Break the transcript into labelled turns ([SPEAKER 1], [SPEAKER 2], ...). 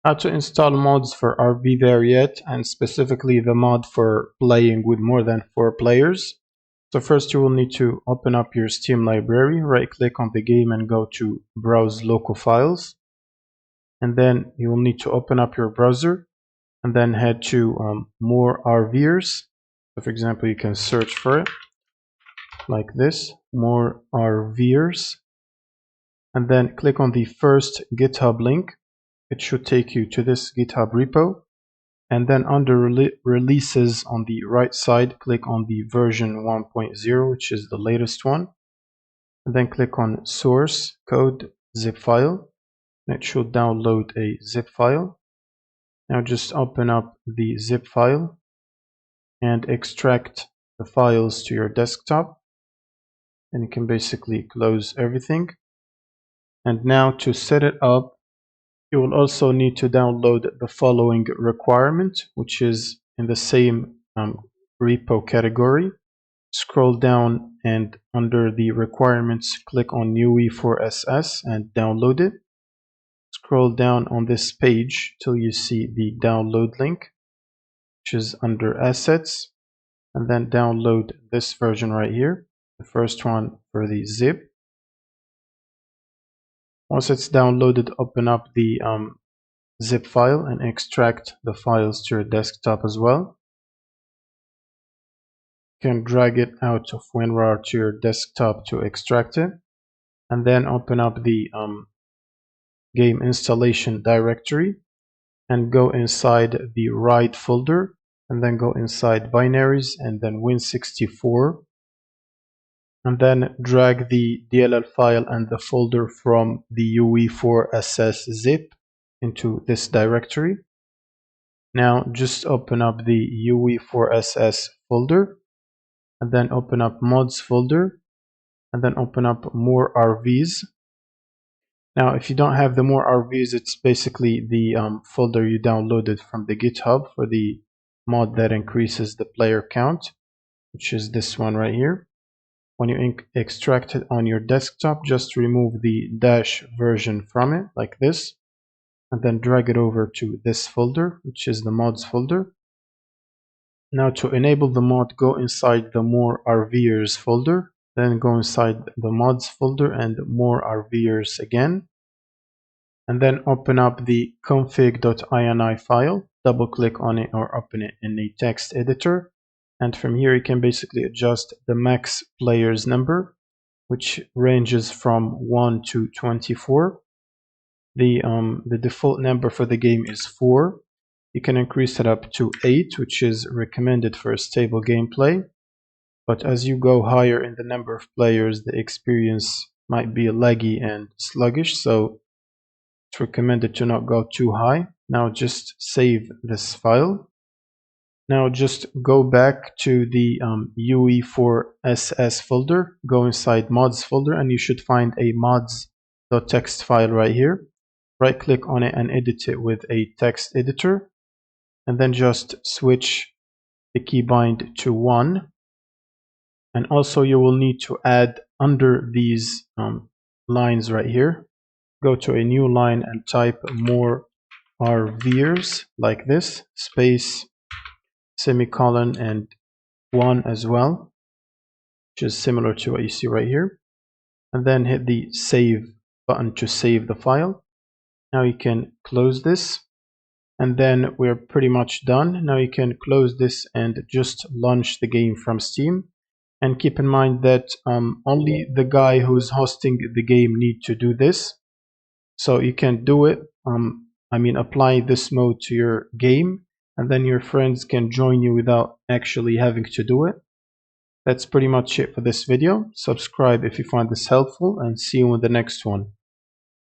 [SPEAKER 1] How to install mods for RV there yet, and specifically the mod for playing with more than 4 players. So first you will need to open up your Steam library, right click on the game and go to Browse Local Files. And then you will need to open up your browser and then head to More RVers. So for example, you can search for it like this, More RVers. And then click on the first GitHub link. It should take you to this GitHub repo. And then under releases on the right side, click on the version 1.0, which is the latest one. And then click on source code zip file. And it should download a zip file. Now just open up the zip file and extract the files to your desktop. And you can basically close everything. And now to set it up, you will also need to download the following requirement, which is in the same repo category. Scroll down and under the requirements, click on UE4SS and download it. Scroll down on this page till you see the download link, which is under assets, and then download this version right here, the first one for the zip. Once it's downloaded, open up the zip file and extract the files to your desktop as well. You can drag it out of WinRAR to your desktop to extract it, and then open up the game installation directory and go inside the right folder, and then go inside binaries and then Win64, and then drag the DLL file and the folder from the UE4SS zip into this directory. Now just open up the UE4SS folder and then open up mods folder and then open up more RVs. Now if you don't have the more RVs, it's basically the folder you downloaded from the GitHub for the mod that increases the player count, which is this one right here. When you extract it on your desktop, just remove the dash version from it like this, and then drag it over to this folder, which is the mods folder. Now to enable the mod, go inside the more RVers folder, then go inside the mods folder and more RVers again, and then open up the config.ini file, double click on it or open it in a text editor. And from here you can basically adjust the max players number, which ranges from 1 to 24. The default number for the game is 4. You can increase it up to 8, which is recommended for a stable gameplay. But as you go higher in the number of players, the experience might be laggy and sluggish, so it's recommended to not go too high. Now just save this file. Now just go back to the UE4SS folder, go inside mods folder, and you should find a mods.txt file right here. Right click on it and edit it with a text editor, and then just switch the keybind to 1. And also you will need to add under these lines right here, go to a new line and type more RVers like this, space, semicolon, and 1 as well, which is similar to what you see right here, and then hit the save button to save the file. Now you can close this, and then we're pretty much done. Now you can close this and just launch the game from Steam. And keep in mind that only the guy who's hosting the game need to do this, so you can do it, apply this mode to your game, and then your friends can join you without actually having to do it. That's pretty much it for this video. Subscribe if you find this helpful, and see you in the next one.